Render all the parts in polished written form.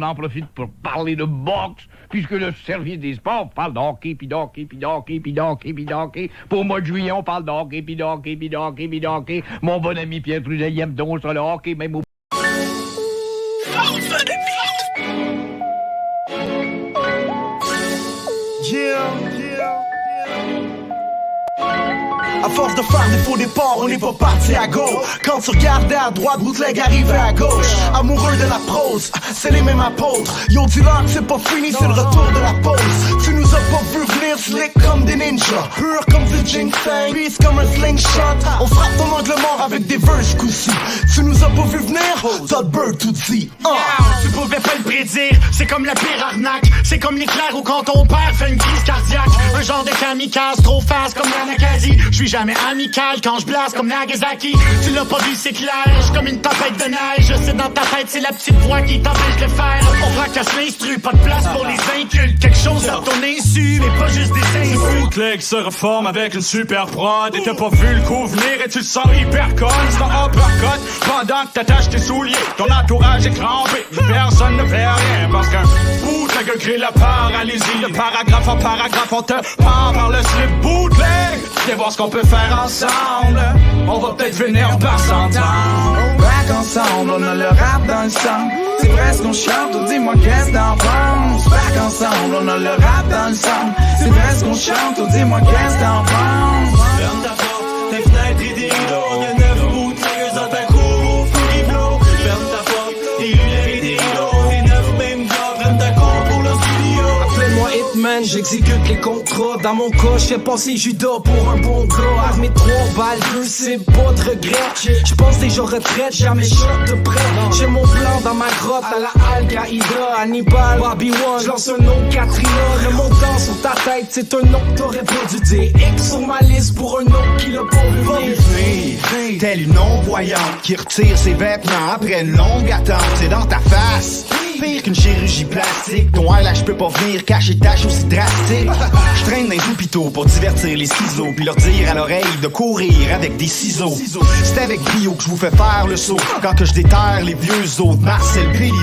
On en profite pour parler de boxe, puisque le service des sports parle d'hockey, puis d'hockey, puis d'hockey, puis d'hockey, puis d'hockey. Pour le mois de juillet, on parle d'hockey, puis d'hockey, puis d'hockey, puis d'hockey. Mon bon ami Pierre Trudel, il aime donc ça, le hockey, même au... À force de faire des faux départs, on n'est pas parti à gauche. Quand tu regardais à droite, bootleg arrivait à gauche. Amoureux de la prose, c'est les mêmes apôtres. Yo, dis-leur que c'est pas fini, c'est le retour de la pause. Tu nous as pas vu venir slick comme des ninjas, pur comme du ginseng, peace comme un slingshot. On frappe ton angle mort avec des verses coup-ci. Tu nous as pas vu venir, Todd Bird tout dit. Tu pouvais pas le prédire, c'est comme la pire arnaque. C'est comme l'éclair où quand ton père fait une crise cardiaque. Un genre de kamikaze, trop fast comme Yanakadi. J'suis jamais amical quand j'blase comme Nagasaki. Tu l'as pas vu, c'est clair, j'suis comme une tempête de neige. Je sais dans ta tête, c'est la petite voix qui t'empêche de le faire. On fracasse l'instru, pas de place pour les incultes. Quelque chose à ton insu, mais pas juste des insultes. Bootleg se reforme avec une super prod. Et t'as pas vu le coup venir et tu le sens hyper con. C'est un uppercut pendant que t'attaches tes souliers. Ton entourage est crampé, personne ne fait rien. Parce qu'un bootleg crée la paralysie. De paragraphe en paragraphe, on te prend par le slip. Bootleg, viens voir ce qu'on peut faire ensemble. On va peut-être finir par s'entendre. Back ensemble, on a le rap dans le sang. C'est vrai ce qu'on chante, ou dis-moi qu'est-ce t'en penses. Back ensemble, on a le rap dans le sang. C'est vrai ce qu'on chante, ou dis-moi qu'est-ce t'en penses. Ferme ta porte, tes fenêtres et des rideaux. Y'a 9 bootleggers dans ta cour au free flow. Ferme ta porte, tes lunettes et des rideaux. Tes 9 mêmes gars prennent ta cour pour le studio. Appelle-moi Hitman, j'exécute les contrats. Dans mon cas, j'fais passer Judas pour un bon gars. Armé de 3 balles, 2 c'est pas de regret. J'pense déjà retraite, jamais shot de près. J'ai mon plan dans ma grotte à la Al-Qaïda. Hannibal, Bobby One, j'lance un nom Katrina. Le montant sur ta tête, c'est un nom que t'aurais pas dû dire. X sur ma liste pour un nom qui l'a pas vu venir. Telle une non-voyante qui retire ses vêtements après une longue attente. C'est dans ta face. Pire qu'une chirurgie plastique. Ton eyelash peut pas venir cacher des taches aussi drastiques. Je traîne dans les hôpitaux pour divertir les ciseaux, puis leur dire à l'oreille de courir avec des ciseaux. C'est avec brio que je vous fais faire le saut. Quand que je déterre les vieux os de Marcel Béliveau.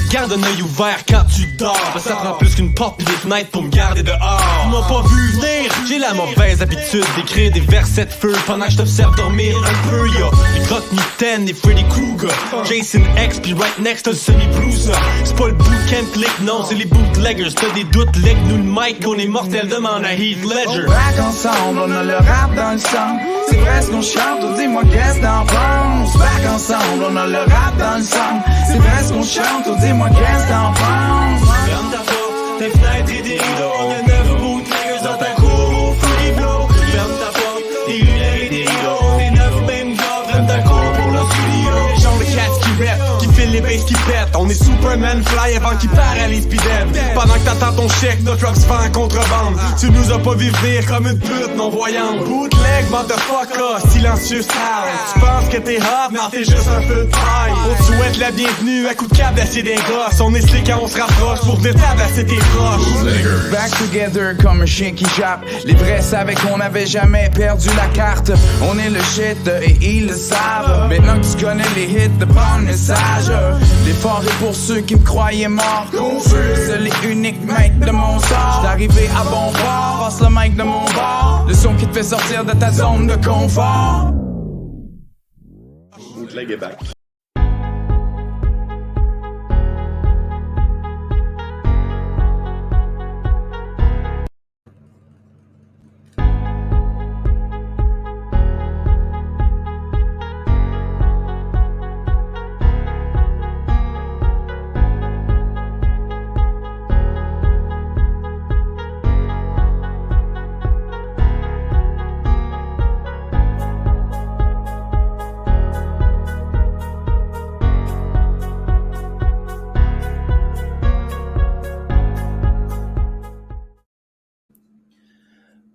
Garde un œil ouvert quand tu dors. Ça prend plus qu'une porte pis des fenêtres pour me garder dehors. Tu m'as pas vu venir. J'ai la mauvaise habitude d'écrire des versets de feu pendant que je t'observe dormir un peu. Y'a les croque-mitaines, les Freddy Krueger, Jason X pis right next t'as le semi-blues. C'est pas le bootcamp click, non c'est les bootleggers. T'as des doutes, leg nous le mic. On est mortel, demande à Heath Ledger. Back ensemble, on a le rap dans le sang. C'est vrai ce qu'on chante, ou dis-moi qu'est-ce t'en penses. Back ensemble, on a le rap dans le sang. C'est vrai ce qu'on chante, ou dis-moi qu'est-ce t'en penses. Ferme ta porte, tes fenêtres et des rideaux. Y'a 9 bootleggers dans ta cour au free flow. Ferme ta porte, tes lunettes et des rideaux. Tes 9 mêmes gars prennent ta cour pour le studio. Les gens de cats qui rap, qui filent les basses qui pètent. On est Superman fly avant qu'il paralyse pis dead. Pendant que t'attends ton chèque, notre truck se vend en contrebande. Tu nous as pas vu venir comme une pute non-voyante. Bootleg, motherfucker, silencieux sale. Tu penses que t'es hot, mais t'es juste un peu de paille. On te souhaite la bienvenue à coup de câble d'acier des gosses. On est slick quand on se rapproche pour venir tabasser tes proches. Back together comme un chien qui jappe. Les vrais savaient qu'on n'avait jamais perdu la carte. On est le shit et ils le savent. Maintenant que tu connais les hits, de prendre le message. L'effort est pour ceux qui me croyaient mort. Confus, seul et unique mec de mon sort. J'suis arrivé à bon port, passe le mic de mon bord. Le son qui te fait sortir de ta zone de confort. Bootleg est back.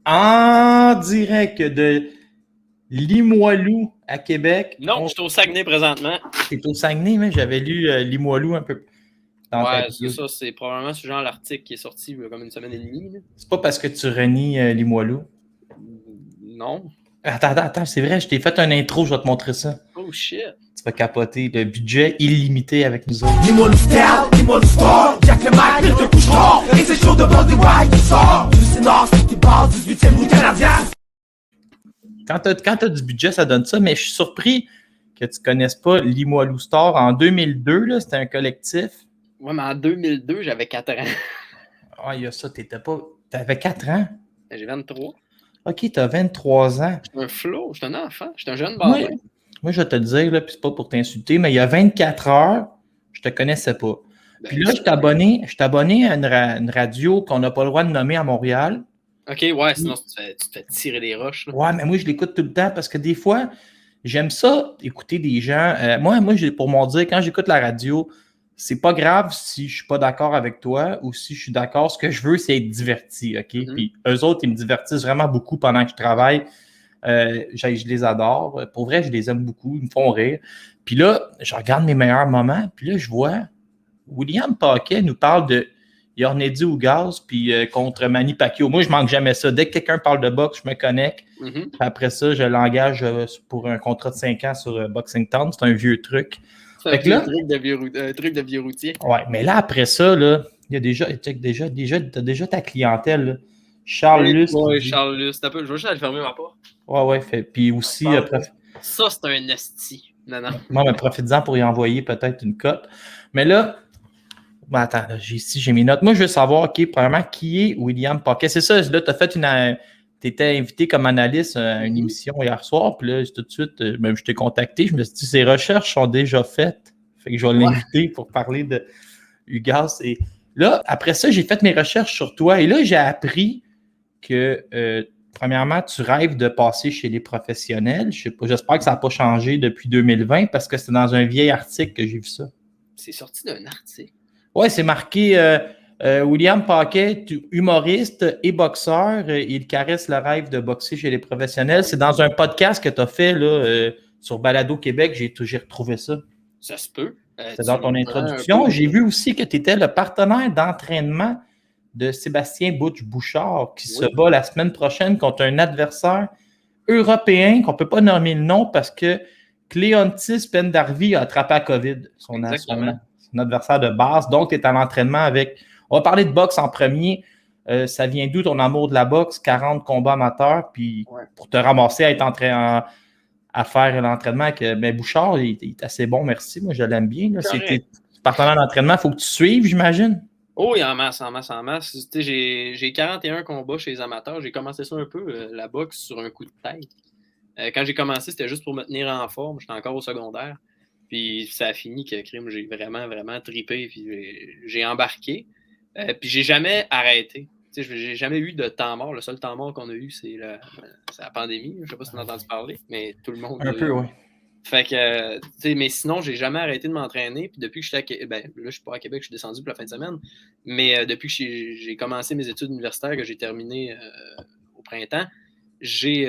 En direct de Limoilou à Québec. Non, je suis au Saguenay présentement. T'es au Saguenay, mais j'avais lu Limoilou un peu. Ouais, c'est ça. C'est probablement ce genre l'article qui est sorti il y a comme une semaine et demie. Là. C'est pas parce que tu renies Limoilou? Non. Attends, c'est vrai, je t'ai fait un intro, je vais te montrer ça. Oh Oh shit. Tu vas capoter. Le budget illimité avec nous autres. Dis-moi le style, dis-moi le sport. Y'a que le mic, il te couche fort. Et c'est chaud de bord des white qui sort. Du Sénat, c'est qui passe, 18e route canadienne. Quand t'as du budget, ça donne ça, mais je suis surpris que tu connaisses pas Limoilou Star. En 2002, là, c'était un collectif. Ouais, mais en 2002, j'avais 4 ans. Ah, il y a ça, t'avais 4 ans? J'ai 23. OK, t'as 23 ans. J'étais un flow, j'étais un enfant, j'étais un jeune bambin. Moi, je vais te le dire, là, puis c'est pas pour t'insulter, mais il y a 24 heures, je te connaissais pas. Puis là, je suis abonné à une radio qu'on n'a pas le droit de nommer à Montréal. OK, ouais, sinon tu te fais tirer des roches. Là. Ouais, mais moi, je l'écoute tout le temps parce que des fois, j'aime ça, écouter des gens. Moi, pour mon dire, quand j'écoute la radio, c'est pas grave si je suis pas d'accord avec toi ou si je suis d'accord. Ce que je veux, c'est être diverti, OK? Puis eux autres, ils me divertissent vraiment beaucoup pendant que je travaille. Je les adore. Pour vrai, je les aime beaucoup. Ils me font rire. Puis là, je regarde mes meilleurs moments. Puis là, je vois William Paquet nous parle de Yornedi Ougaz puis contre Manny Pacquiao. Moi, je manque jamais ça. Dès que quelqu'un parle de boxe, je me connecte. Puis après ça, je l'engage pour un contrat de 5 ans sur Boxing Town. C'est un vieux truc. C'est un truc de vieux routier. Ouais, mais là, après ça, là, il y a t'as déjà ta clientèle. Là. Charles Luce. Oui, Charles Luce. Je vais juste aller fermer ma porte. Ouais. Puis aussi. Ça, c'est un esti. Non. Moi, mais profite-en pour y envoyer peut-être une cote. Mais là, attends, j'ai mes notes. Moi, je veux savoir, OK, premièrement, qui est William Paquet? C'est ça, là, tu as fait tu étais invité comme analyste à une émission hier soir, puis là, tout de suite, même je t'ai contacté, je me suis dit, ces recherches sont déjà faites. Fait que je vais l'inviter pour parler de Ugas. Et là, après ça, j'ai fait mes recherches sur toi, et là, j'ai appris que, premièrement, tu rêves de passer chez les professionnels. Je sais pas, j'espère que ça n'a pas changé depuis 2020, parce que c'est dans un vieil article que j'ai vu ça. C'est sorti d'un article. Oui, c'est marqué William Paquet, humoriste et boxeur. Il caresse le rêve de boxer chez les professionnels. C'est dans un podcast que tu as fait là, sur Balado Québec. J'ai retrouvé ça. Ça se peut. C'est dans ton introduction. J'ai vu aussi que tu étais le partenaire d'entraînement de Sébastien Butch-Bouchard qui se bat la semaine prochaine contre un adversaire européen qu'on ne peut pas nommer le nom parce que Cléontis Pendarvi a attrapé la COVID, son adversaire de base. Donc, tu es à l'entraînement avec... On va parler de boxe en premier. Ça vient d'où ton amour de la boxe? 40 combats amateurs, puis pour te ramasser à être à faire l'entraînement avec Bouchard, il est assez bon, merci. Moi, je l'aime bien. C'est partenaire d'entraînement, il faut que tu suives, j'imagine. Oh, en masse. J'ai 41 combats chez les amateurs. J'ai commencé ça un peu, la boxe, sur un coup de tête. Quand j'ai commencé, c'était juste pour me tenir en forme. J'étais encore au secondaire. Puis ça a fini que crime, j'ai vraiment, vraiment trippé. Puis j'ai embarqué. Puis j'ai jamais arrêté. J'ai jamais eu de temps mort. Le seul temps mort qu'on a eu, c'est la pandémie. Je sais pas si tu as entendu parler, mais tout le monde. Un peu, oui. Fait que, mais sinon, j'ai jamais arrêté de m'entraîner. Puis depuis que j'étais à Québec, là, je suis pas à Québec, je suis descendu pour la fin de semaine. Mais depuis que j'ai commencé mes études universitaires, que j'ai terminé au printemps, j'ai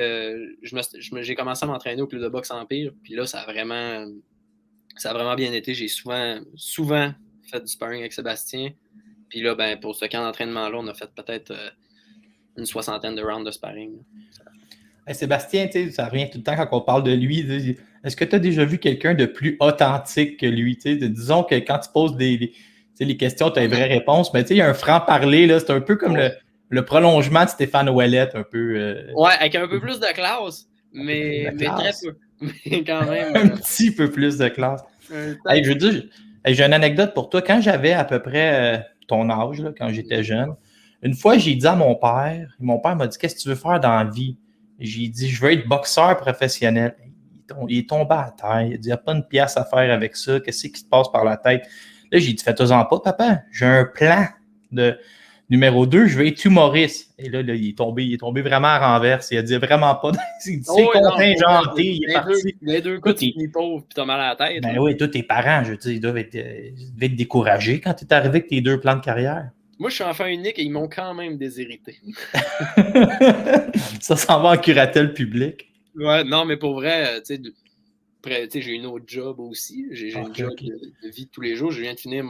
commencé à m'entraîner au club de boxe Empire. Puis là, ça a vraiment bien été. J'ai souvent fait du sparring avec Sébastien. Puis là, pour ce camp d'entraînement-là, on a fait peut-être une 60aine de rounds de sparring. Hey, Sébastien, ça revient tout le temps quand on parle de lui. Est-ce que tu as déjà vu quelqu'un de plus authentique que lui? Disons que quand tu poses les questions, tu as une vraie réponse, mais il y a un franc-parler, c'est un peu comme le prolongement de Stéphane Ouellette, un peu. Ouais, avec un peu plus de classe, mais très peu. Mais quand même. Un petit peu plus de classe. Hey, je veux dire, j'ai une anecdote pour toi. Quand j'avais à peu près ton âge, là, quand j'étais jeune, une fois, j'ai dit à mon père m'a dit, qu'est-ce que tu veux faire dans la vie? J'ai dit, je veux être boxeur professionnel. Il est tombé à terre. Il a dit, il n'y a pas une pièce à faire avec ça. Qu'est-ce qui te passe par la tête? Là, j'ai dit, fais-toi-en pas, papa. J'ai un plan de numéro 2. Je veux être humoriste. Et là, il est tombé vraiment à renverse. Il a dit vraiment pas. Il dit, c'est contingenté. Il est parti. Les deux coups, tu es pauvre et tu as mal à la tête. Ben oui, tous tes parents, je veux dire, ils devaient être découragés quand tu es arrivé avec tes 2 plans de carrière. Moi, je suis enfant unique et ils m'ont quand même déshérité. Ça s'en va en curatelle publique. Ouais, non, mais pour vrai, j'ai une autre job aussi. J'ai une job de vie de tous les jours. Je viens de finir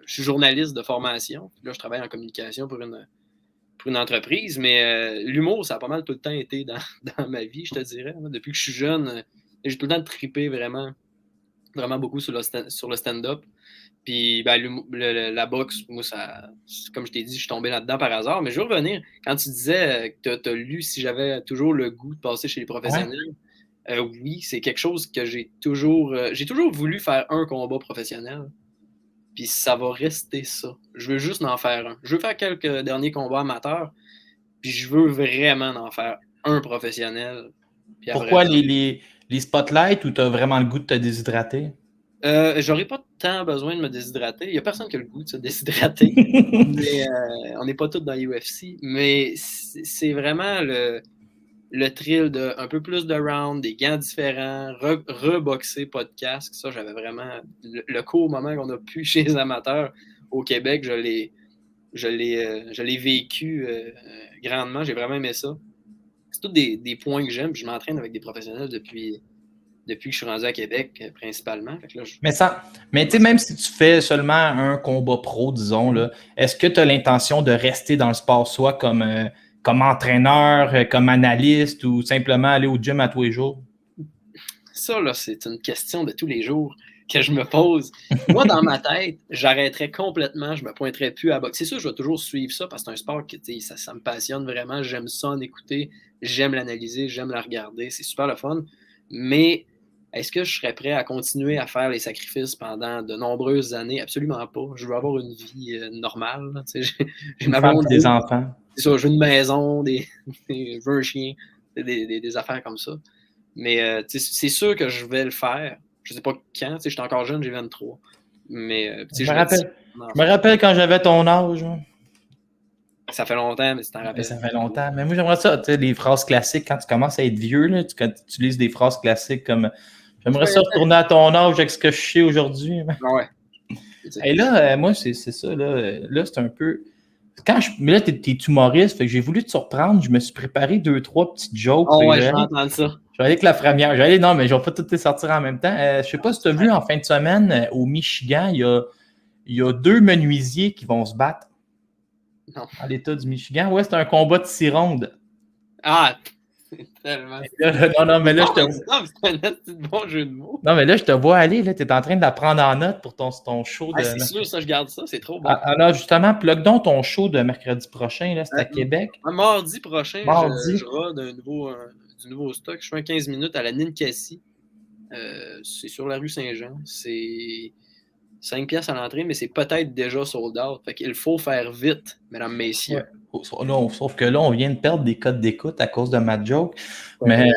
je suis journaliste de formation. Là, je travaille en communication pour une entreprise. Mais l'humour, ça a pas mal tout le temps été dans ma vie, je te dirais. Depuis que je suis jeune, J'ai tout le temps trippé vraiment beaucoup sur le stand-up. Puis la boxe, moi, comme je t'ai dit, je suis tombé là-dedans par hasard. Mais je veux revenir. Quand tu disais que tu as lu si j'avais toujours le goût de passer chez les professionnels, oui, c'est quelque chose que j'ai toujours voulu faire un combat professionnel. Puis ça va rester ça. Je veux juste en faire un. Je veux faire quelques derniers combats amateurs. Puis je veux vraiment en faire un professionnel. Puis pourquoi les spotlights ou tu as vraiment le goût de te déshydrater? J'aurais pas tant besoin de me déshydrater. Il n'y a personne qui a le goût de se déshydrater. Mais on n'est pas tous dans l'UFC. Mais c'est vraiment le thrill de un peu plus de rounds, des gants différents, reboxer, pas de casque. Ça, j'avais vraiment le court moment qu'on a pu chez les amateurs au Québec. Je l'ai vécu grandement. J'ai vraiment aimé ça. C'est tous des points que j'aime. Puis je m'entraîne avec des professionnels depuis que je suis rendu à Québec, principalement. Fait que là, Mais tu sais, même si tu fais seulement un combat pro, disons, là, est-ce que tu as l'intention de rester dans le sport, soit comme entraîneur, comme analyste ou simplement aller au gym à tous les jours? Ça, là, c'est une question de tous les jours que je me pose. Moi, dans ma tête, j'arrêterais complètement, je me pointerais plus à boxe. C'est sûr, je vais toujours suivre ça parce que c'est un sport que ça me passionne vraiment. J'aime ça en écouter, j'aime l'analyser, j'aime la regarder. C'est super le fun. Mais est-ce que je serais prêt à continuer à faire les sacrifices pendant de nombreuses années? Absolument pas. Je veux avoir une vie normale. J'ai ma femme, des enfants. C'est ça, je veux une maison, je veux un chien, des affaires comme ça. Mais c'est sûr que je vais le faire. Je sais pas quand. Je suis encore jeune, j'ai 23. Mais je me rappelle quand j'avais ton âge. Ça fait longtemps, mais tu t'en rappelles. Ça fait longtemps. Mais moi, j'aimerais ça, tu sais, les phrases classiques, quand tu commences à être vieux, là, quand tu utilises des phrases classiques comme « J'aimerais ça retourner à ton âge avec ce que je sais aujourd'hui. » Ouais. Et là, moi, c'est ça. Là, c'est un peu... Mais là, t'es humoriste, fait que j'ai voulu te surprendre. Je me suis préparé 2-3 petites jokes. Oh ouais, je vais entendre ça. Je vais aller avec la première. Non, mais je vais pas toutes les sortir en même temps. Je sais pas si tu as vu en fin de semaine, au Michigan, il y a 2 menuisiers qui vont se battre. Non. Dans l'État du Michigan. Ouais, c'est un combat de 6 rondes. Ah! Tellement. Non, mais là, je te vois. Non, c'est un petit bon jeu de mots. Non, mais là, je te vois aller. Tu es en train de la prendre en note pour ton show de. C'est sûr, ça, je garde ça. C'est trop bon. Alors, justement, plug donc ton show de mercredi prochain. Là, c'est à Québec. Mardi prochain, je rôde du nouveau stock. Je fais un 15 minutes à la Ninkasi. C'est sur la rue Saint-Jean. C'est 5 piastres à l'entrée, mais c'est peut-être déjà sold out. Fait qu'il faut faire vite, mesdames, messieurs. Ouais. Sauf que là, on vient de perdre des codes d'écoute à cause de ma joke. Ouais.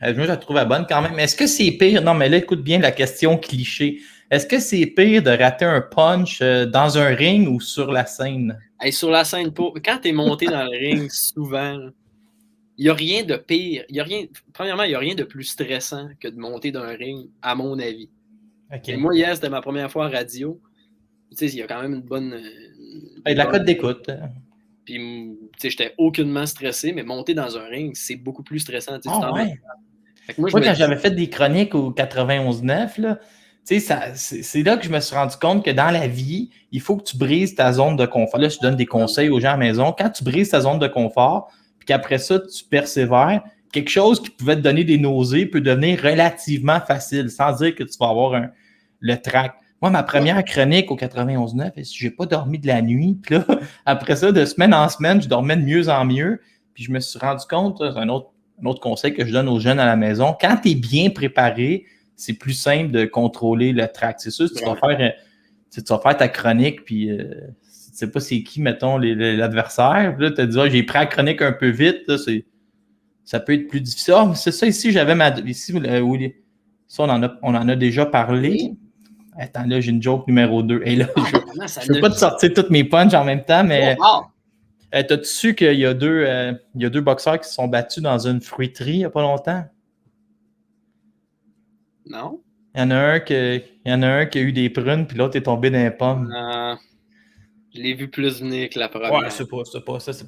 Mais moi, je la trouvais bonne quand même. Mais est-ce que c'est pire? Non, mais là, écoute bien la question cliché. Est-ce que c'est pire de rater un punch dans un ring ou sur la scène? Hey, sur la scène, quand tu es monté dans le ring, souvent, il n'y a rien de pire. Premièrement, il n'y a rien de plus stressant que de monter dans un ring, à mon avis. Okay. Et moi, hier, c'était ma première fois en radio. Tu sais, il y a quand même une bonne... de la cote d'écoute. Puis, tu sais, j'étais aucunement stressé, mais monter dans un ring, c'est beaucoup plus stressant. Ouais. Moi, quand j'avais fait des chroniques au 91.9, là, tu sais, c'est là que je me suis rendu compte que dans la vie, il faut que tu brises ta zone de confort. Là, je donne des conseils aux gens à la maison. Quand tu brises ta zone de confort, puis qu'après ça, tu persévères, quelque chose qui pouvait te donner des nausées peut devenir relativement facile, sans dire que tu vas avoir le trac. Moi, ma première chronique au 91.9, j'ai pas dormi de la nuit. Puis là, après ça, de semaine en semaine, je dormais de mieux en mieux. Puis je me suis rendu compte, c'est un autre conseil que je donne aux jeunes à la maison, quand tu es bien préparé, c'est plus simple de contrôler le trac. C'est sûr, tu vas faire ta chronique, puis tu sais pas c'est qui, mettons, l'adversaire. Puis là, tu te dis, j'ai pris la chronique un peu vite. Là, ça peut être plus difficile. Oh, c'est ça, ici, j'avais ça, on en a déjà parlé. Attends, là, j'ai une joke numéro 2. Et là, je ne veux pas te sortir toutes mes punches en même temps, mais t'as-tu su qu'il y a deux boxeurs qui se sont battus dans une fruiterie il n'y a pas longtemps? Non. Il y en a un qui a eu des prunes, puis l'autre est tombé dans les pommes. Je l'ai vu plus venir que la première. Ouais, c'est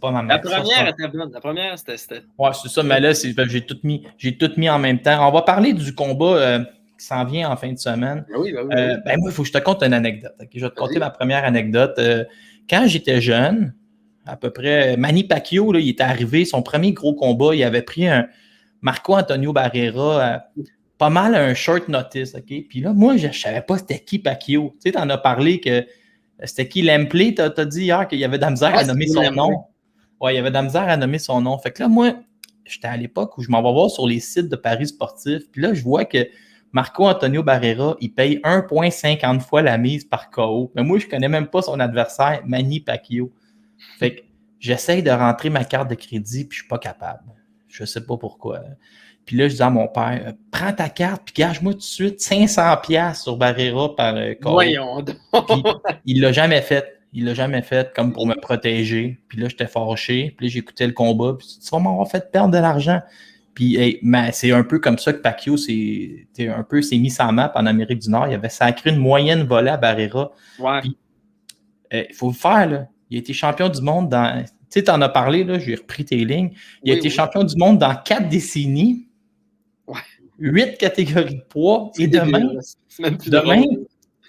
pas ma mère. La première était bonne. La première, c'était... Ouais, c'est ça, mais là, j'ai tout mis en même temps. On va parler du combat qui s'en vient en fin de semaine. Oui. Moi, il faut que je te conte une anecdote. Okay? Je vais te conter ma première anecdote. Quand j'étais jeune, à peu près, Manny Pacquiao, là, il était arrivé, son premier gros combat, il avait pris un Marco Antonio Barrera pas mal un short notice, OK? Puis là, moi, je savais pas c'était qui Pacquiao. Tu sais, t'en as parlé que c'était qui Lempley, t'as dit hier qu'il y avait de la misère à nommer son nom. Ouais, il y avait de la misère à nommer son nom. Fait que là, moi, j'étais à l'époque où je m'en vais voir sur les sites de paris sportifs. Puis là, je vois que Marco Antonio Barrera, il paye 1,50 fois la mise par KO. Mais moi, je connais même pas son adversaire, Manny Pacquiao. Fait que j'essaye de rentrer ma carte de crédit, puis je suis pas capable. Je sais pas pourquoi. Puis là, je dis à mon père, prends ta carte, puis gage-moi tout de suite 500$ sur Barrera par KO. Voyons donc. Puis il l'a jamais fait. Il l'a jamais fait comme pour me protéger. Puis là, j'étais fâché. Puis là, j'écoutais le combat. Puis tu vas m'avoir fait perdre de l'argent. Puis hey, c'est un peu comme ça que Pacquiao s'est mis sa map en Amérique du Nord. Il avait sacré une moyenne volée à Barrera. Ouais. Puis il faut le faire, là. Il a été champion du monde dans... Tu sais, t'en as parlé, là, j'ai repris tes lignes. Il a été champion du monde dans 4 décennies. Ouais. 8 catégories de poids. Et demain,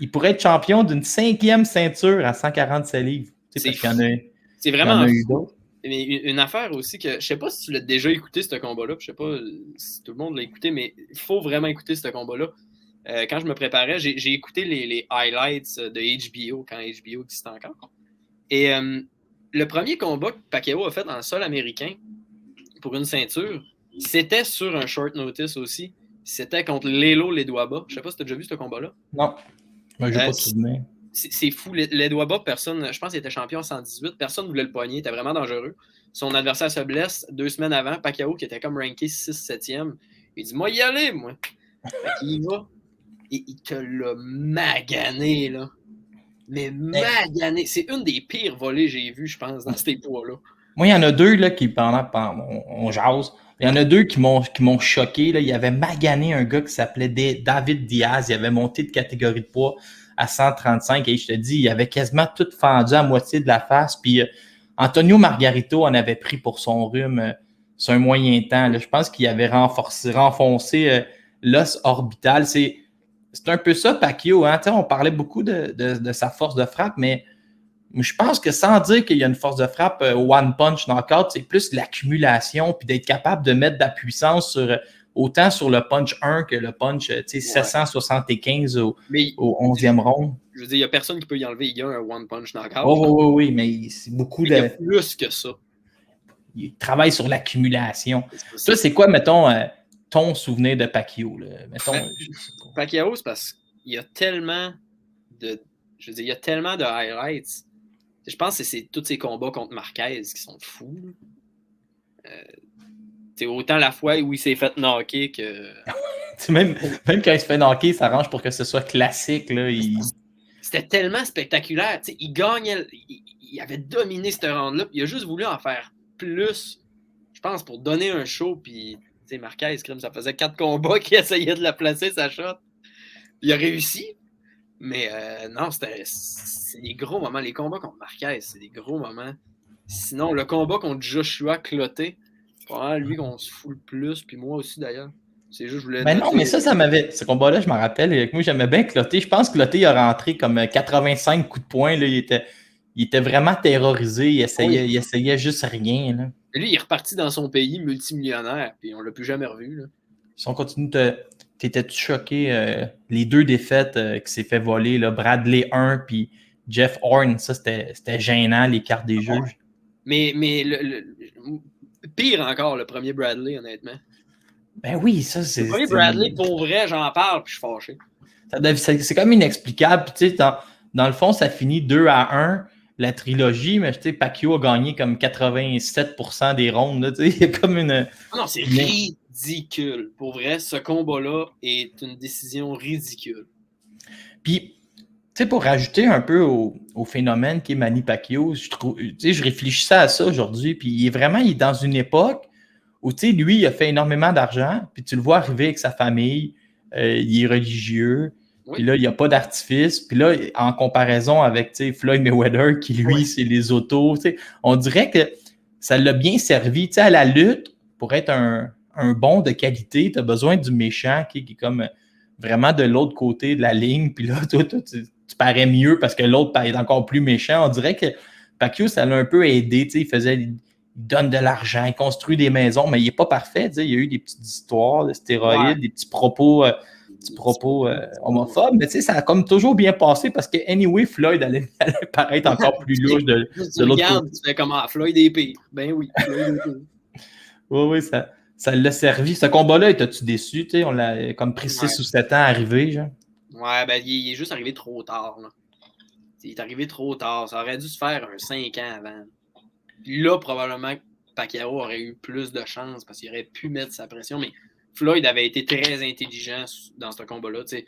il pourrait être champion d'une 5e ceinture à 147 livres. C'est vraiment fou. Mais une affaire aussi que je sais pas si tu l'as déjà écouté, ce combat-là. Je sais pas si tout le monde l'a écouté, mais il faut vraiment écouter ce combat-là. Quand je me préparais, j'ai écouté les highlights de HBO quand HBO existe encore. Et le premier combat que Pacquiao a fait dans le sol américain pour une ceinture, c'était sur un short notice aussi. C'était contre Lelo Ledwaba. Je sais pas si tu as déjà vu ce combat-là. Non. Moi, j'ai pas de souvenir. C'est fou. Ledwaba, personne, je pense qu'il était champion en 118. Personne ne voulait le poigner. Il était vraiment dangereux. Son adversaire se blesse 2 semaines avant. Pacquiao, qui était comme ranké 6-7e, il dit, moi, y aller, moi. Il y va. Et il te l'a magané, là. Mais magané. C'est une des pires volées que j'ai vues, je pense, dans ces poids-là. Moi, il y en a 2 là, qui, pendant on jase, il y en a 2 qui m'ont choqué. Là. Il y avait magané un gars qui s'appelait David Diaz. Il avait monté de catégorie de poids à 135. Et je te dis, il avait quasiment tout fendu à moitié de la face. Puis Antonio Margarito en avait pris pour son rhume sur un moyen temps. Là. Je pense qu'il avait renfoncé l'os orbital. C'est un peu ça, Pacquiao. Hein? On parlait beaucoup de sa force de frappe, mais je pense que sans dire qu'il y a une force de frappe one punch knockout, c'est plus l'accumulation puis d'être capable de mettre de la puissance autant sur le punch 1 que le punch 775 au 11e round. Je veux dire, il n'y a personne qui peut y enlever. Il y a un one punch knockout. Oui, mais c'est beaucoup mais il y a plus que ça. Il travaille sur l'accumulation. Toi, c'est quoi, mettons, ton souvenir de Pacquiao? Pacquiao, c'est parce qu'il y a tellement de... Je veux dire, il y a tellement de highlights. Je pense que c'est tous ces combats contre Marquez qui sont fous. C'est autant la fois où il s'est fait knocker que... même quand il se fait knocker, ça arrange pour que ce soit classique. Là, C'était tellement spectaculaire. Il gagnait... Il avait dominé ce round-là. Il a juste voulu en faire plus, je pense, pour donner un show. Puis, Marquez, ça faisait 4 combats qu'il essayait de la placer, sa shot. Il a réussi. Mais non, c'est des gros moments. Les combats contre Marquez, c'est des gros moments. Sinon, le combat contre Joshua Clottey, lui qu'on se fout le plus, puis moi aussi d'ailleurs. C'est juste, je voulais. Ben non, mais ça m'avait. Ce combat-là, je me rappelle. Moi, j'aimais bien Clottey. Je pense que Clottey il a rentré comme 85 coups de poing. Là. Il était vraiment terrorisé. Il essayait juste rien. Là. Lui, il est reparti dans son pays multimillionnaire, puis on l'a plus jamais revu. Là. Si on continue t'étais-tu choqué? Les 2 défaites qui s'est fait voler, là, Bradley 1 puis Jeff Horn, ça c'était gênant, les cartes des juges. Mais pire encore, le premier Bradley, honnêtement. Ben oui, ça c'est... Le premier Bradley, pour vrai, j'en parle puis je suis fâché. C'est comme inexplicable. Tu sais, dans le fond, ça finit 2-1, la trilogie, mais tu sais, Pacquiao a gagné comme 87% des rondes. Là, tu sais, il y a comme une... Non, c'est ridicule. Pour vrai, ce combat-là est une décision ridicule. Puis, tu sais, pour rajouter un peu au phénomène qui est Manny Pacquiao, je réfléchissais à ça aujourd'hui, puis il est dans une époque où, tu sais, lui, il a fait énormément d'argent, puis tu le vois arriver avec sa famille, il est religieux, puis là, il n'y a pas d'artifice, puis là, en comparaison avec, tu sais, Floyd Mayweather, qui, lui, c'est les autos, tu sais, on dirait que ça l'a bien servi, tu sais, à la lutte, pour être un bon de qualité, tu as besoin du méchant qui est comme vraiment de l'autre côté de la ligne, puis là, toi tu parais mieux parce que l'autre est encore plus méchant. On dirait que Pacquiao, ça l'a un peu aidé, tu sais, il donne de l'argent, il construit des maisons, mais il n'est pas parfait. Il y a eu des petites histoires de stéroïdes, des petits propos homophobes, mais ça a comme toujours bien passé parce que, anyway, Floyd allait paraître encore plus louche de l'autre côté. Tu fais comment? Floyd est pire. Ben oui, Floyd est pire. Oui, ça l'a servi. Ce combat-là, étais-tu déçu? On l'a comme pris 6 ou 7 ans à arriver, genre. Ouais, ben il est juste arrivé trop tard. Là. Il est arrivé trop tard. Ça aurait dû se faire un 5 ans avant. Puis là, probablement, Pacquiao aurait eu plus de chance parce qu'il aurait pu mettre sa pression. Mais Floyd avait été très intelligent dans ce combat-là. T'sais.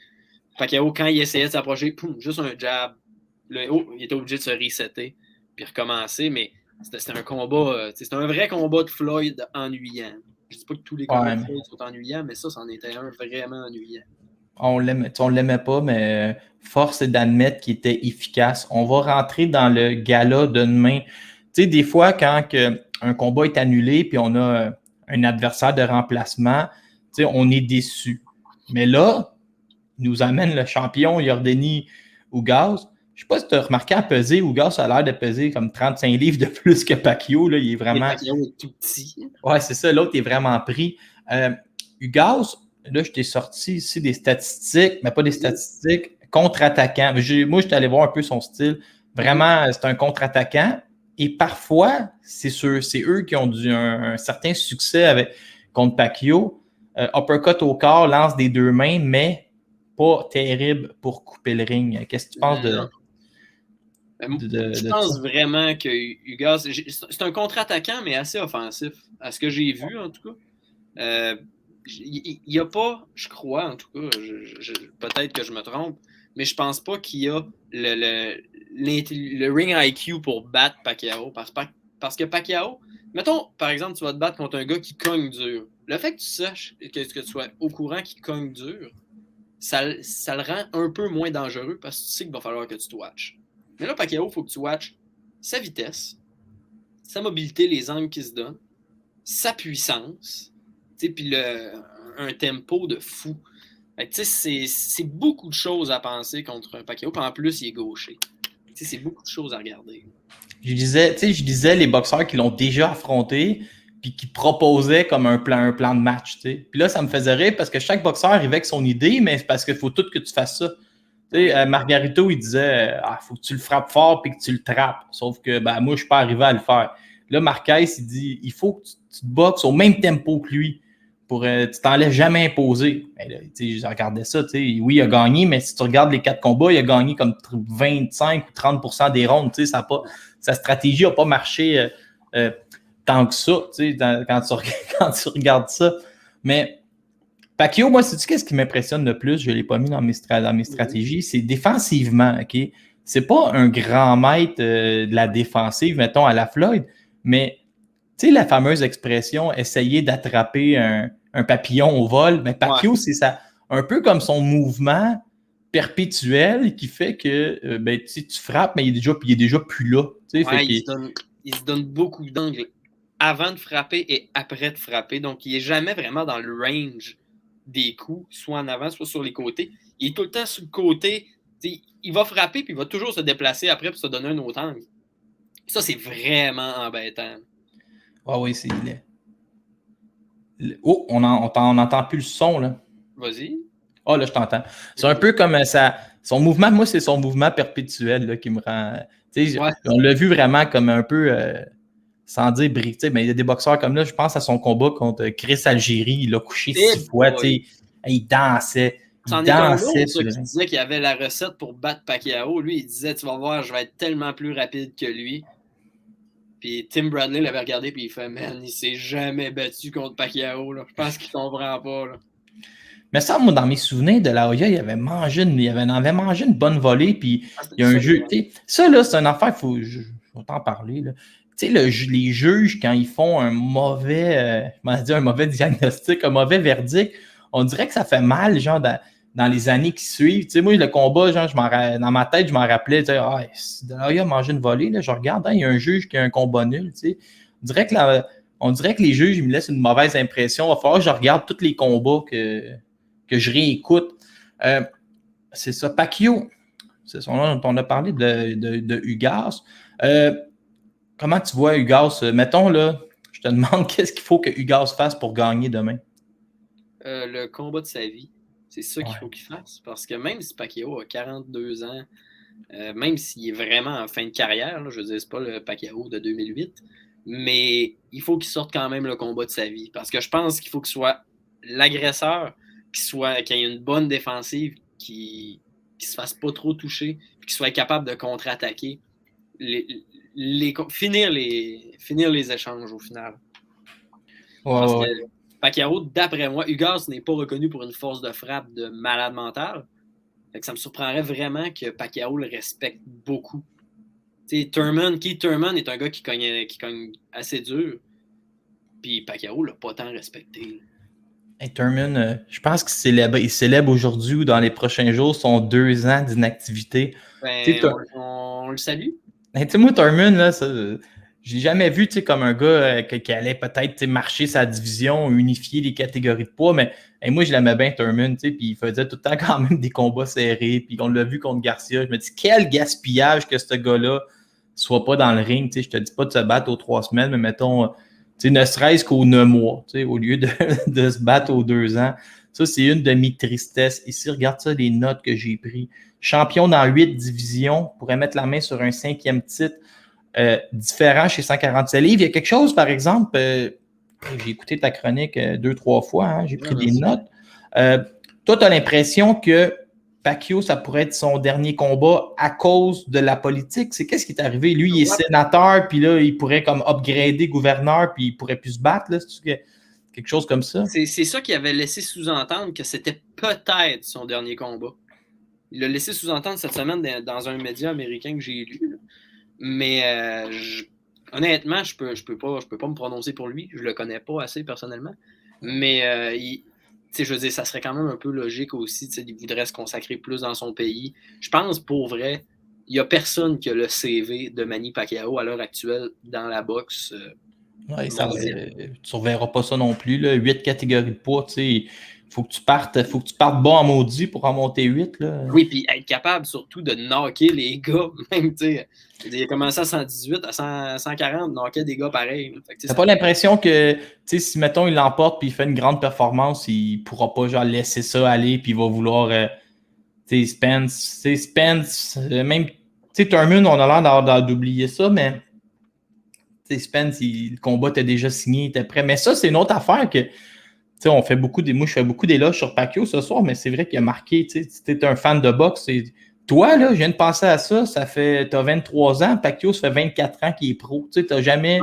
Pacquiao, quand il essayait de s'approcher, juste un jab. Là, il était obligé de se resetter puis recommencer. Mais c'était un combat. C'était un vrai combat de Floyd ennuyant. Je dis pas que tous les combats de Floyd sont ennuyants, mais ça, c'en était un vraiment ennuyant. On l'aimait pas, mais force est d'admettre qu'il était efficace. On va rentrer dans le gala de demain. Tu sais, des fois, quand un combat est annulé puis on a un adversaire de remplacement, tu sais, on est déçu. Mais là, il nous amène le champion Yordeni Ugas. Je ne sais pas si tu as remarqué à peser, Ugas a l'air de peser comme 35 livres de plus que Pacquiao. Là, il est vraiment... Pacquiao est tout petit. Ouais, c'est ça. L'autre est vraiment pris. Ugas, là, je t'ai sorti ici des statistiques, mais pas des statistiques contre-attaquant. Moi, je suis allé voir un peu son style. Vraiment, c'est un contre-attaquant. Et parfois, c'est eux qui ont un certain succès contre Pacquiao. Uppercut au corps, lance des 2 mains, mais pas terrible pour couper le ring. Qu'est-ce que tu penses je pense vraiment que Ugas, c'est un contre-attaquant, mais assez offensif. À ce que j'ai vu, en tout cas. Il n'y a pas, je crois, en tout cas, peut-être que je me trompe, mais je pense pas qu'il y a le ring IQ pour battre Pacquiao. Parce que Pacquiao, mettons, par exemple, tu vas te battre contre un gars qui cogne dur. Le fait que tu saches que tu sois au courant qu'il cogne dur, ça le rend un peu moins dangereux parce que tu sais qu'il va falloir que tu te watches. Mais là, Pacquiao, il faut que tu watches sa vitesse, sa mobilité, les angles qu'il se donne, sa puissance, puis un tempo de fou. C'est beaucoup de choses à penser contre un Pacquiao. Puis en plus, il est gaucher. C'est beaucoup de choses à regarder. Je disais les boxeurs qui l'ont déjà affronté puis qui proposaient comme un plan de match. T'sais. Puis là, ça me faisait rire parce que chaque boxeur arrivait avec son idée, mais c'est parce qu'il faut tout que tu fasses ça. Margarito, il disait faut que tu le frappes fort puis que tu le trappes. Sauf que moi, je ne suis pas arrivé à le faire. Là, Marquez, il dit il faut que tu te boxes au même tempo que lui. Tu t'enlèves jamais imposé. Je regardais ça. Oui, il a gagné, mais si tu regardes les 4 combats, il a gagné comme 25 ou 30% des rondes. Sa stratégie n'a pas marché tant que ça quand tu regardes ça. Mais Pacquiao, moi, sais-tu qu'est-ce qui m'impressionne le plus? Je ne l'ai pas mis dans mes stratégies. C'est défensivement. Okay? C'est pas un grand maître de la défensive, mettons, à la Floyd, mais tu sais, la fameuse expression « essayer d'attraper un papillon au vol », mais Pacquiao, c'est ça, un peu comme son mouvement perpétuel qui fait que tu frappes, mais il est déjà plus là. Il se donne beaucoup d'angles avant de frapper et après de frapper. Donc, il n'est jamais vraiment dans le range des coups, soit en avant, soit sur les côtés. Il est tout le temps sur le côté. Il va frapper, puis il va toujours se déplacer après pour se donner un autre angle. Ça, c'est vraiment embêtant. Ah oui, c'est laid. Oh, on n'entend plus le son, là. Vas-y. Ah, là, je t'entends. C'est un peu comme ça. Son mouvement, moi, c'est son mouvement perpétuel là, qui me rend. Ouais. On l'a vu vraiment comme un peu, sans dire brique. Mais il y a des boxeurs comme là, je pense à son combat contre Chris Algieri. Il l'a couché 6 fois. Il dansait. C'en est un autre qui disait qu'il avait la recette pour battre Pacquiao. Lui, il disait, tu vas voir, je vais être tellement plus rapide que lui. Puis Tim Bradley l'avait regardé puis il fait « Man, il s'est jamais battu contre Pacquiao. Là. Je pense qu'il comprend pas. » Là. Mais ça, moi, dans mes souvenirs de la Hoya, il avait mangé une bonne volée. Puis il y a un jeu. Ça, là, c'est une affaire, je vais t'en parler. Tu sais, les juges, quand ils font un mauvais diagnostic, un mauvais verdict, on dirait que ça fait mal, genre, dans les années qui suivent. Tu sais, moi, le combat, genre, dans ma tête, je m'en rappelais, tu sais, si De La Hoya a mangé une volée, là, je regarde, il y a un juge qui a un combat nul, tu sais. On dirait que les juges, ils me laissent une mauvaise impression. Il va falloir que je regarde tous les combats que je réécoute. C'est ça, Pacquiao. C'est son nom dont on a parlé de Ugas. comment tu vois Ugas? Mettons, là, je te demande qu'est-ce qu'il faut que Ugas fasse pour gagner demain? Le combat de sa vie. C'est ça qu'il faut qu'il fasse. Parce que même si Pacquiao a 42 ans, même s'il est vraiment en fin de carrière, là, je veux dire, c'est pas le Pacquiao de 2008, mais il faut qu'il sorte quand même le combat de sa vie. Parce que je pense qu'il faut qu'il soit l'agresseur, qu'il ait une bonne défensive, qu'il se fasse pas trop toucher, qu'il soit capable de contre-attaquer, finir les échanges au final. Parce que Pacquiao, d'après moi, Ugas n'est pas reconnu pour une force de frappe de malade mental. Fait que ça me surprendrait vraiment que Pacquiao le respecte beaucoup. Keith Thurman est un gars qui cogne assez dur. Puis Pacquiao l'a pas tant respecté. Hey, Thurman, je pense qu'il célèbre aujourd'hui ou dans les prochains jours son 2 ans d'inactivité. On le salue. Hey, moi, Thurman, là, j'ai jamais vu comme un gars qui allait peut-être marcher sa division, unifier les catégories de poids, mais moi, je l'aimais bien, Thurman, puis il faisait tout le temps quand même des combats serrés, puis on l'a vu contre Garcia. Je me dis, quel gaspillage que ce gars-là soit pas dans le ring. Je te dis pas de se battre aux 3 semaines, mais mettons, ne serait-ce qu'aux 9 mois, au lieu de se battre aux 2 ans. Ça, c'est une de mes tristesses. Ici, regarde ça, les notes que j'ai prises. Champion dans 8 divisions, pourrait mettre la main sur un 5e titre. Différent chez 147 livres. Il y a quelque chose, par exemple, j'ai écouté ta chronique 2-3 fois, hein, j'ai pris des notes. Toi, tu as l'impression que Pacquiao, ça pourrait être son dernier combat à cause de la politique. Qu'est-ce qui est arrivé? Lui, il est sénateur, puis là, il pourrait comme upgrader gouverneur, puis il pourrait plus se battre. Là, quelque chose comme ça. C'est ça qu'il avait laissé sous-entendre que c'était peut-être son dernier combat. Il l'a laissé sous-entendre cette semaine dans un média américain que j'ai lu. Là. Mais honnêtement, je peux pas me prononcer pour lui. Je le connais pas assez personnellement. Mais je veux dire, ça serait quand même un peu logique aussi. Il voudrait se consacrer plus dans son pays. Je pense pour vrai, il n'y a personne qui a le CV de Manny Pacquiao à l'heure actuelle dans la boxe. Tu ne reverras pas ça non plus. Là. 8 catégories de poids, faut que tu partes bon en maudit pour en monter 8. Là. Oui, puis être capable surtout de knocker les gars. Même, il a commencé à 118, à 140, knocker des gars pareils. T'as pas l'impression que si, mettons, il l'emporte et il fait une grande performance, il pourra pas genre laisser ça aller puis il va vouloir Spence, même Thurman, on a l'air d'oublier ça, mais Spence, le combat était déjà signé, il était prêt. Mais ça, c'est une autre affaire que moi, je fais beaucoup d'éloges sur Pacquiao ce soir, mais c'est vrai qu'il a marqué. Si tu es un fan de boxe, toi, là, je viens de penser à ça, tu as 23 ans, Pacquiao, ça fait 24 ans qu'il est pro. Tu n'as jamais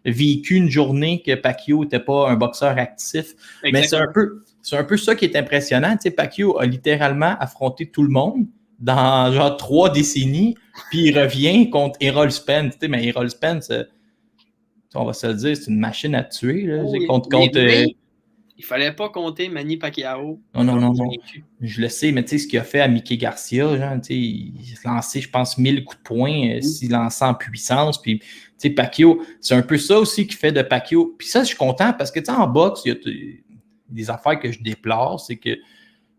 vécu une journée que Pacquiao n'était pas un boxeur actif. Exactement. Mais c'est un peu ça qui est impressionnant. Pacquiao a littéralement affronté tout le monde dans genre 3 décennies, puis il revient contre Errol Spence. Mais Errol Spence, on va se le dire, c'est une machine à tuer. Là, il fallait pas compter Manny Pacquiao. Non. Je le sais, mais tu sais, ce qu'il a fait à Mickey Garcia, genre, il a lancé, je pense, 1000 coups de poing, s'il lançait en puissance. Puis, tu sais, Pacquiao, c'est un peu ça aussi qui fait de Pacquiao. Puis ça, je suis content parce que, tu sais, en boxe, il y a des affaires que je déplore, c'est que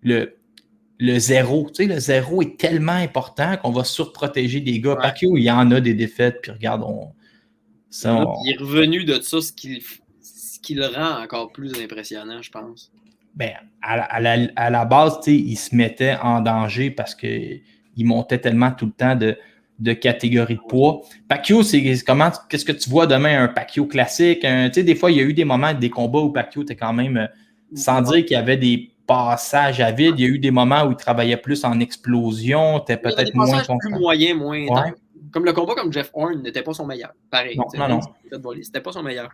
le zéro, tu sais, le zéro est tellement important qu'on va surprotéger des gars. Ouais. Pacquiao, il y en a des défaites, puis regarde, il est revenu de ça, ce qui le rend encore plus impressionnant, je pense. Ben, à la base, il se mettait en danger parce qu'il montait tellement tout le temps de catégorie de poids. Pacquiao, qu'est-ce que tu vois demain, un Pacquiao classique? Des fois, il y a eu des moments, des combats où Pacquiao était quand même, sans dire qu'il y avait des passages à vide, il y a eu des moments où il travaillait plus en explosion, était peut-être moins constant. Plus moyen, moins comme le combat comme Jeff Horn n'était pas son meilleur. Pareil. Non. C'était pas son meilleur.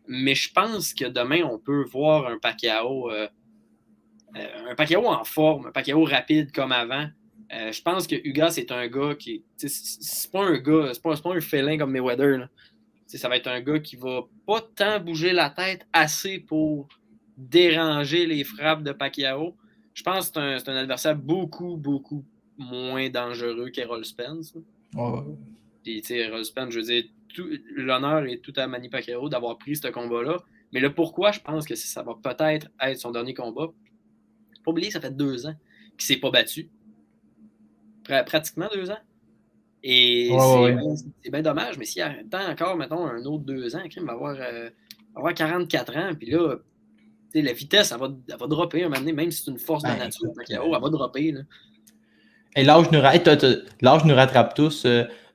Mais je pense que demain, on peut voir un Pacquiao en forme, un Pacquiao rapide comme avant. Je pense que Ugas est un gars qui... C'est pas un gars, c'est pas un félin comme Mayweather. Là. Ça va être un gars qui va pas tant bouger la tête assez pour déranger les frappes de Pacquiao. Je pense que c'est un adversaire beaucoup, beaucoup moins dangereux qu'Errol Spence. Puis, Errol Spence, je veux dire, l'honneur est tout à Manny Pacquiao d'avoir pris ce combat-là. Mais le pourquoi, je pense que ça va peut-être être son dernier combat. Faut pas oublier, ça fait 2 ans qu'il ne s'est pas battu. Pratiquement 2 ans. Et Ouais. c'est bien dommage, mais s'il attend encore, mettons, un autre 2 ans, il va avoir 44 ans, puis là, la vitesse, elle va dropper un moment donné, même si c'est une force de la nature. Pacquiao, elle va dropper. Là. Et l'âge nous rattrape tous.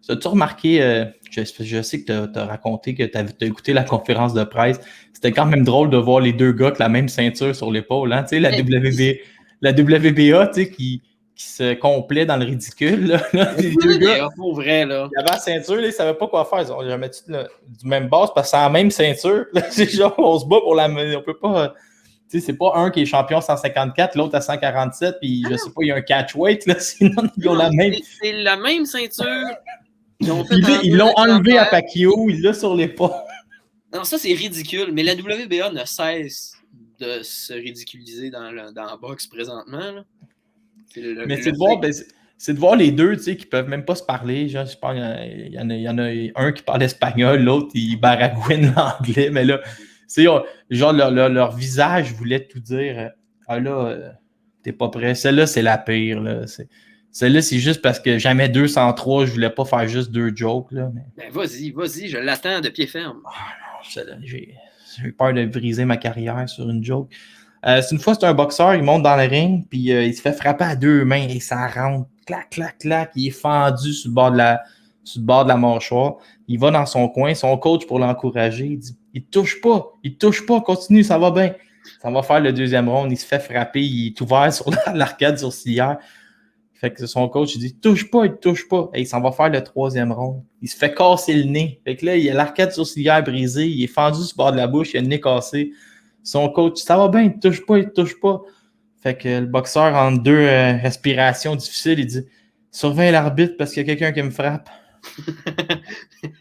As-tu remarqué, je sais que tu as raconté que tu as écouté la conférence de presse. C'était quand même drôle de voir les deux gars avec la même ceinture sur l'épaule. Hein? La WBA qui se complaît dans le ridicule. Les deux gars, pour vrai, là. ils avaient la ceinture, ils ne savaient pas quoi faire. Ils ont jamais du même base parce que c'est la même ceinture. C'est genre, on se bat pour la. On peut pas. C'est pas un qui est champion 154, l'autre à 147, puis je sais pas, il y a un catchweight, là, sinon ils ont la même. C'est la même ceinture. Ils l'ont enlevé à Pacquiao, il l'a sur l'épaule. Non, ça c'est ridicule, mais la WBA ne cesse de se ridiculiser dans la boxe présentement. Là. Mais c'est de voir les deux, tu sais, qui peuvent même pas se parler. Genre, je pense qu'il y en a un qui parle espagnol, l'autre, il baragouine l'anglais, mais là. Genre, leur visage voulait tout dire. Ah là, t'es pas prêt. Celle-là, c'est la pire. Là. Celle-là, c'est juste parce que jamais 203, je voulais pas faire juste 2 jokes. Là, mais... Ben vas-y, je l'attends de pied ferme. Ah non, j'ai peur de briser ma carrière sur une joke. Une fois, c'est un boxeur, il monte dans le ring, puis il se fait frapper à 2 mains et ça rentre. Clac, clac, clac. Il est fendu sur le bord de la mâchoire. Il va dans son coin. Son coach, pour l'encourager, il dit il touche pas, continue, ça va bien. Ça va faire le 2e round, il se fait frapper, il est ouvert sur l'arcade sourcilière. Fait que son coach, il dit il touche pas. Et il s'en va faire le 3e round. Il se fait casser le nez. Fait que là, il a l'arcade sourcilière brisée, il est fendu sur le bord de la bouche, il a le nez cassé. Son coach, ça va bien, il touche pas. Fait que le boxeur, en 2 respirations difficiles, il dit surveille l'arbitre parce qu'il y a quelqu'un qui me frappe.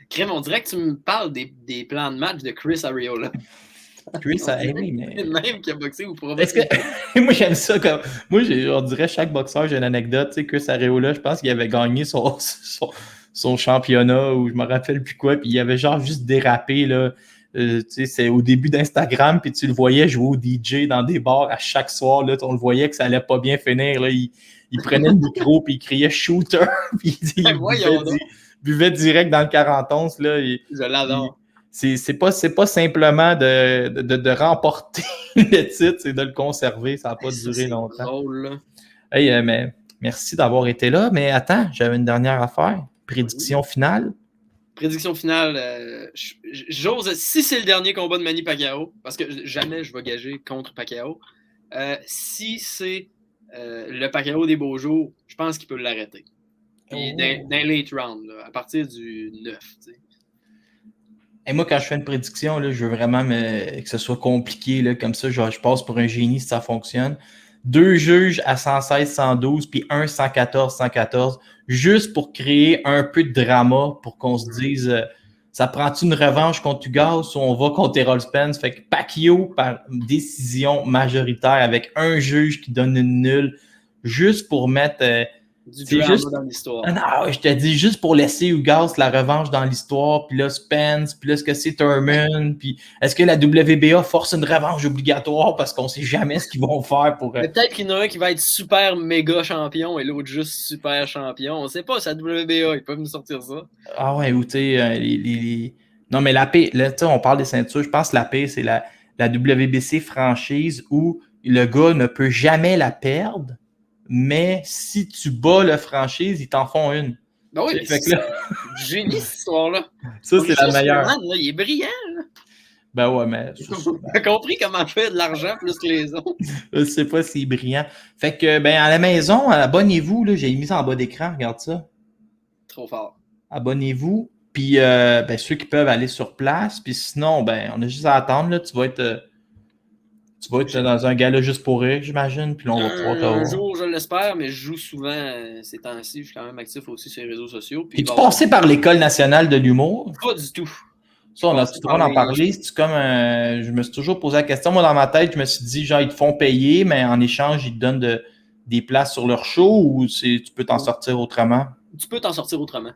Crème, on dirait que tu me parles des plans de match de Chris Arreola. Chris a aimé, mais. Même qui a boxé ou pour Moi, j'aime ça comme. Moi, on dirait chaque boxeur, j'ai une anecdote. Tu sais, Chris Arreola, je pense qu'il avait gagné son championnat ou je me rappelle plus quoi, puis il avait genre juste dérapé, là. Tu sais, c'est au début d'Instagram, puis tu le voyais jouer au DJ dans des bars à chaque soir, là. On le voyait que ça allait pas bien finir, là. Il prenait le micro, puis il criait shooter, puis il buvait direct dans le 41, là. Je l'adore. C'est pas simplement de remporter le titre, c'est de le conserver. Ça n'a pas duré longtemps. Drôle, là. Hey, mais merci d'avoir été là. Mais attends, j'avais une dernière affaire. Prédiction finale. Prédiction finale. J'ose, si c'est le dernier combat de Manny Pacquiao, parce que jamais je vais gager contre Pacquiao, si c'est le Pacquiao des beaux jours, je pense qu'il peut l'arrêter. Puis dans late round, là, à partir du 9. T'sais. Et moi, quand je fais une prédiction, là, je veux vraiment que ce soit compliqué. Là, comme ça, genre, je passe pour un génie si ça fonctionne. 2 juges à 116, 112, puis un 114, 114, juste pour créer un peu de drama, pour qu'on se dise ça prend-tu une revanche contre Ugas ou on va contre Errol Spence? Fait que Pacquiao, par décision majoritaire, avec un juge qui donne une nulle, juste pour mettre... du drama dans l'histoire. Non, je te dis, juste pour laisser Ugas la revanche dans l'histoire, puis là, Spence, puis là, est-ce que c'est Thurman, puis est-ce que la WBA force une revanche obligatoire parce qu'on sait jamais ce qu'ils vont faire pour... Peut-être qu'il y en a un qui va être super méga champion et l'autre juste super champion. On sait pas, c'est la WBA, ils peuvent nous sortir ça. Ah ouais, ou tu sais, non, mais la paix, là, tu sais, on parle des ceintures, je pense que la paix, c'est la WBC franchise où le gars ne peut jamais la perdre. Mais si tu bats le franchise, ils t'en font une. Ben oui, mais c'est génie cette histoire-là. Ça, c'est la meilleure. Man, là, il est brillant. Là. Ben ouais, mais... T'as compris comment faire de l'argent plus que les autres. Je sais pas s'il est brillant. Fait que, ben, à la maison, abonnez-vous. Là, j'ai mis ça en bas d'écran, regarde ça. Trop fort. Abonnez-vous. Puis, ben, ceux qui peuvent aller sur place. Puis sinon, ben, on a juste à attendre. Là. Tu vas être dans un gala juste pour rire, j'imagine. Puis là, on va pouvoir t'avoir. Un jour, je l'espère, mais je joue souvent ces temps-ci. Je suis quand même actif aussi sur les réseaux sociaux. Puis tu passé par l'École nationale de l'humour? Pas du tout. Ça, on a tout le monde en parler. C'est comme je me suis toujours posé la question. Moi, dans ma tête, je me suis dit, genre, ils te font payer, mais en échange, ils te donnent des places sur leur show ou tu peux t'en sortir autrement? Tu peux t'en sortir autrement.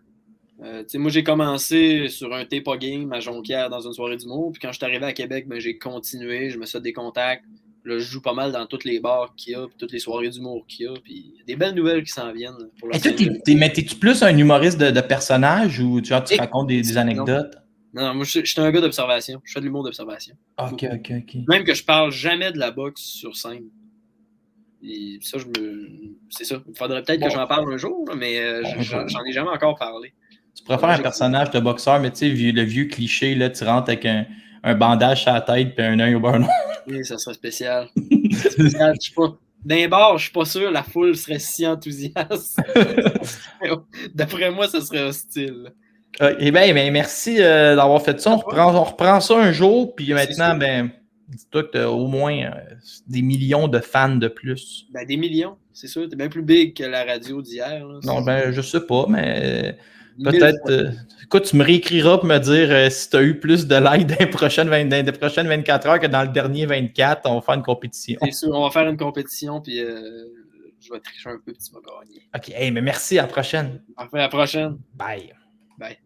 Moi, j'ai commencé sur un tape game à Jonquière dans une soirée d'humour. Puis quand je suis arrivé à Québec, ben, j'ai continué. Je me suis fait des contacts. Là, je joue pas mal dans tous les bars qu'il y a, puis toutes les soirées d'humour qu'il y a, puis il y a des belles nouvelles qui s'en viennent. Pour la Et toi, scène. mais t'es-tu plus un humoriste de personnage ou tu racontes des anecdotes? Non, moi, je suis un gars d'observation. Je fais de l'humour d'observation. OK. Même que je parle jamais de la boxe sur scène. Et ça, c'est ça. Il faudrait peut-être que j'en parle un jour, là, mais j'en ai jamais encore parlé. Tu pourrais faire un personnage de boxeur, mais tu sais, le vieux cliché, là, tu rentres avec un bandage sur la tête et un œil au beurre noir. Oui, ça serait spécial. Spécial. Je suis pas... Dans les bars, je suis pas sûr la foule serait si enthousiaste. D'après moi, ça serait hostile. Eh bien, merci d'avoir fait ça. On reprend ça un jour, puis maintenant, ben, dis-toi que tu as au moins des millions de fans de plus. Ben, des millions, c'est sûr. T'es bien plus big que la radio d'hier. Là. Non, ben, je sais pas, mais peut-être. Écoute, tu me réécriras pour me dire si tu as eu plus de likes dans les prochaines 24 heures que dans le dernier 24. On va faire une compétition. C'est sûr, on va faire une compétition, puis je vais tricher un peu, puis tu vas gagner. OK, hey, mais merci, à la prochaine. Parfait, à la prochaine. Bye. Bye.